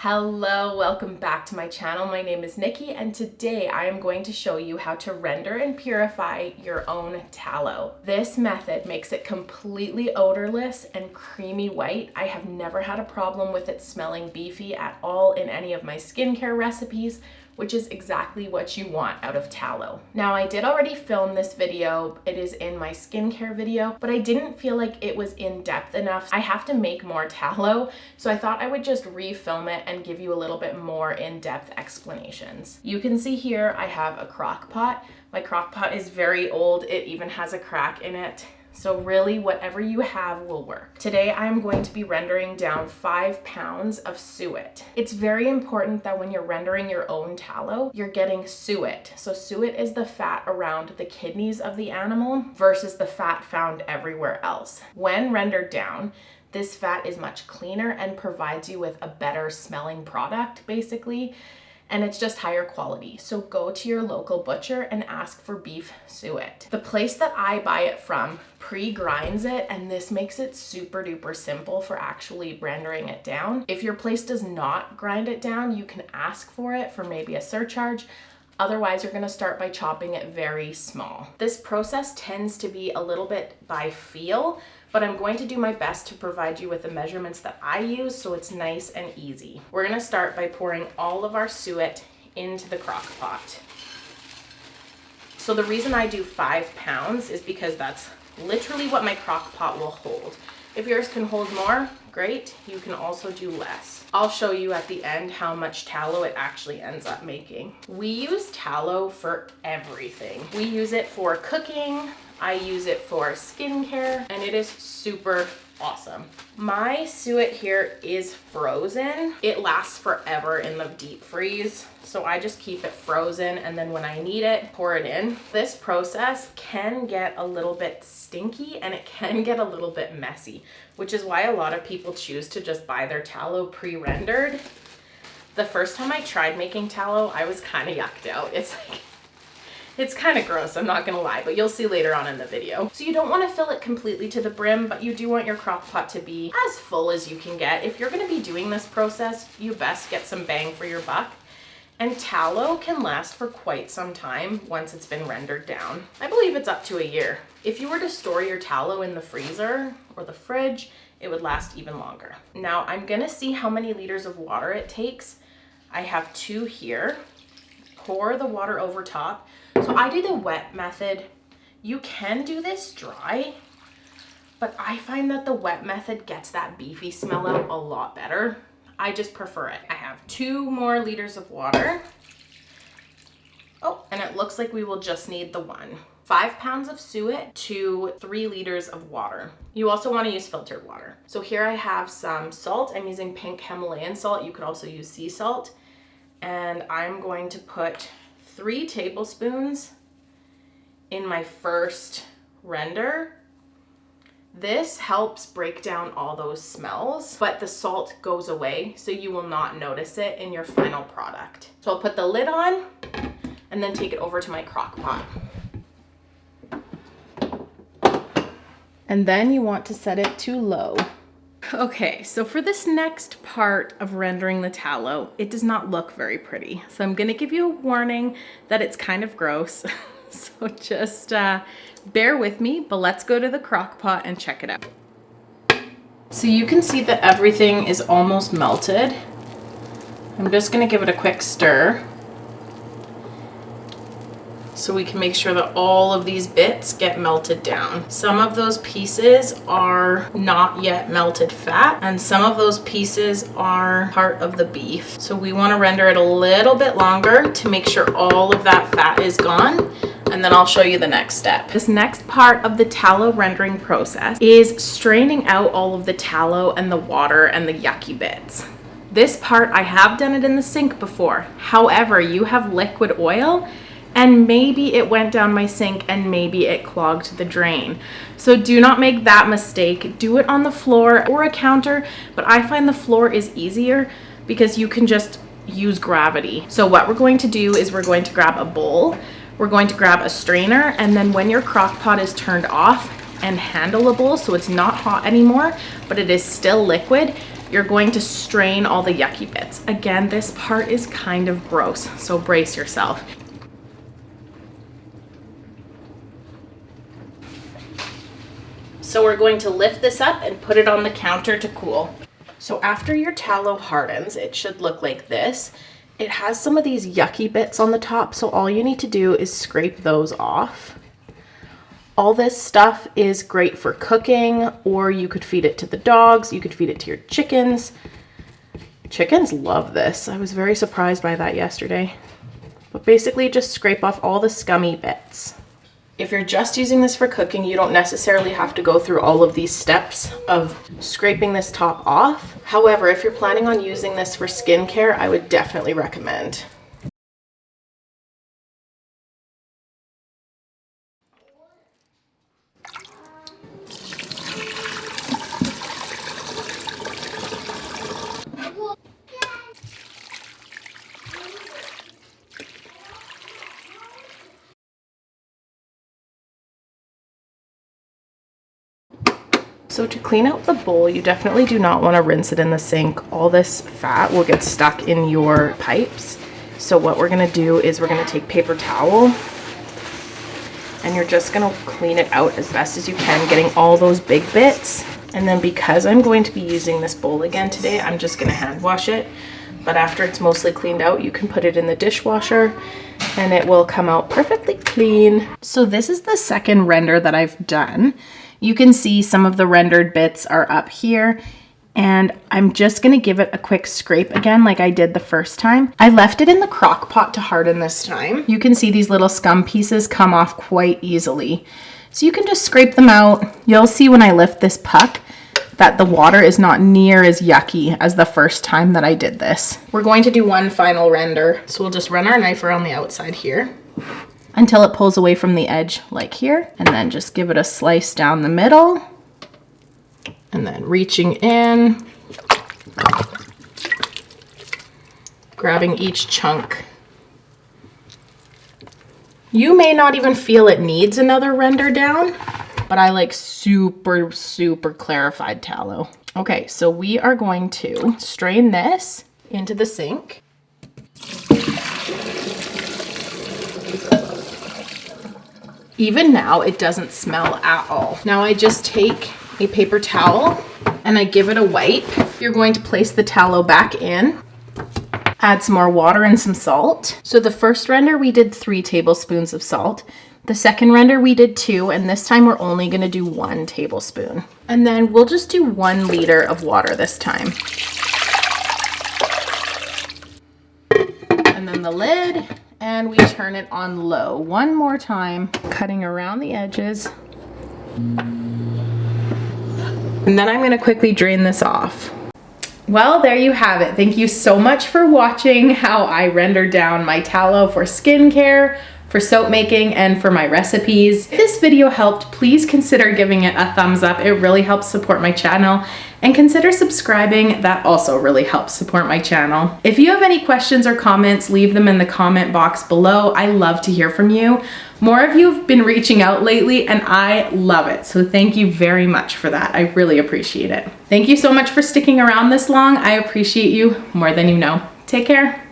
Hello, welcome back to my channel. My name is Nikki and today I am going to show you how to render and purify your own tallow. This method makes it completely odorless and creamy white. I have never had a problem with it smelling beefy at all in any of my skincare recipes, which is exactly what you want out of tallow. Now, I did already film this video. It is in my skincare video, but I didn't feel like it was in depth enough. I have to make more tallow, so I thought I would just refilm it and give you a little bit more in-depth explanations. You can see here I have a crock pot. My crock pot is very old. It even has a crack in it. So really whatever you have will work. Today I'm going to be rendering down 5 pounds of suet. It's very important that when you're rendering your own tallow, you're getting suet. So suet is the fat around the kidneys of the animal versus the fat found everywhere else. When rendered down, this fat is much cleaner and provides you with a better smelling product, basically. And it's just higher quality. So go to your local butcher and ask for beef suet. The place that I buy it from pre-grinds it, and this makes it super duper simple for actually rendering it down. If your place does not grind it down, you can ask for it for maybe a surcharge. Otherwise, you're gonna start by chopping it very small. This process tends to be a little bit by feel, but I'm going to do my best to provide you with the measurements that I use so it's nice and easy. We're gonna start by pouring all of our suet into the crock pot. So the reason I do 5 pounds is because that's literally what my crock pot will hold. If yours can hold more, great. You can also do less. I'll show you at the end how much tallow it actually ends up making. We use tallow for everything. We use it for cooking, I use it for skincare, and it is super awesome. My suet here is frozen. It lasts forever in the deep freeze, so I just keep it frozen, and then when I need it, pour it in. This process can get a little bit stinky and it can get a little bit messy, which is why a lot of people choose to just buy their tallow pre-rendered. The first time I tried making tallow, I was kind of yucked out. It's kind of gross, I'm not gonna lie, but you'll see later on in the video. So you don't want to fill it completely to the brim, but you do want your crock pot to be as full as you can get. If you're gonna be doing this process, you best get some bang for your buck. And tallow can last for quite some time once it's been rendered down. I believe it's up to a year. If you were to store your tallow in the freezer or the fridge, it would last even longer. Now I'm gonna see how many liters of water it takes. I have 2 here. Pour the water over top. So I do the wet method. You can do this dry, but I find that the wet method gets that beefy smell out a lot better. I just prefer it. I have 2 more liters of water. Oh, and it looks like we will just need the 1. 5 pounds of suet to 3 liters of water. You also want to use filtered water. So here I have some salt. I'm using pink Himalayan salt. You could also use sea salt. And I'm going to put 3 tablespoons in my first render. This helps break down all those smells, but the salt goes away, so you will not notice it in your final product. So I'll put the lid on and then take it over to my crock pot. And then you want to set it to low. Okay, so for this next part of rendering the tallow, it does not look very pretty. So I'm gonna give you a warning that it's kind of gross. So just bear with me, but let's go to the crock pot and check it out. So you can see that everything is almost melted. I'm just gonna give it a quick stir so we can make sure that all of these bits get melted down. Some of those pieces are not yet melted fat, and some of those pieces are part of the beef. So we want to render it a little bit longer to make sure all of that fat is gone, and then I'll show you the next step. This next part of the tallow rendering process is straining out all of the tallow and the water and the yucky bits. This part, I have done it in the sink before. However, you have liquid oil, and maybe it went down my sink and maybe it clogged the drain. So do not make that mistake. Do it on the floor or a counter, but I find the floor is easier because you can just use gravity. So what we're going to do is we're going to grab a bowl, we're going to grab a strainer, and then when your crock pot is turned off and handleable, so it's not hot anymore, but it is still liquid, you're going to strain all the yucky bits. Again, this part is kind of gross, so brace yourself. So we're going to lift this up and put it on the counter to cool. So after your tallow hardens, it should look like this. It has some of these yucky bits on the top, so all you need to do is scrape those off. All this stuff is great for cooking, or you could feed it to the dogs, you could feed it to your chickens. Chickens love this. I was very surprised by that yesterday. But basically just scrape off all the scummy bits. If you're just using this for cooking, you don't necessarily have to go through all of these steps of scraping this top off. However, if you're planning on using this for skincare, I would definitely recommend. So to clean out the bowl, you definitely do not want to rinse it in the sink. All this fat will get stuck in your pipes. So what we're going to do is we're going to take paper towel and you're just going to clean it out as best as you can, getting all those big bits. And then because I'm going to be using this bowl again today, I'm just going to hand wash it. But after it's mostly cleaned out, you can put it in the dishwasher and it will come out perfectly clean. So this is the second render that I've done. You can see some of the rendered bits are up here, and I'm just gonna give it a quick scrape again like I did the first time. I left it in the crock pot to harden this time. You can see these little scum pieces come off quite easily. So you can just scrape them out. You'll see when I lift this puck that the water is not near as yucky as the first time that I did this. We're going to do one final render. So we'll just run our knife around the outside here until it pulls away from the edge like here, and then just give it a slice down the middle, and then reaching in, grabbing each chunk. You may not even feel it needs another render down, but I like super, super clarified tallow. Okay, so we are going to strain this into the sink. Even now, it doesn't smell at all. Now I just take a paper towel and I give it a wipe. You're going to place the tallow back in, add some more water and some salt. So the first render, we did 3 tablespoons of salt. The second render, we did 2, and this time we're only gonna do 1 tablespoon. And then we'll just do 1 liter of water this time. And then the lid, and we turn it on low one more time, cutting around the edges. And then I'm gonna quickly drain this off. Well, there you have it. Thank you so much for watching how I render down my tallow for skincare, for soap making, and for my recipes. If this video helped, please consider giving it a thumbs up. It really helps support my channel. And consider subscribing. That also really helps support my channel. If you have any questions or comments, leave them in the comment box below. I love to hear from you. More of you have been reaching out lately and I love it. So thank you very much for that. I really appreciate it. Thank you so much for sticking around this long. I appreciate you more than you know. Take care.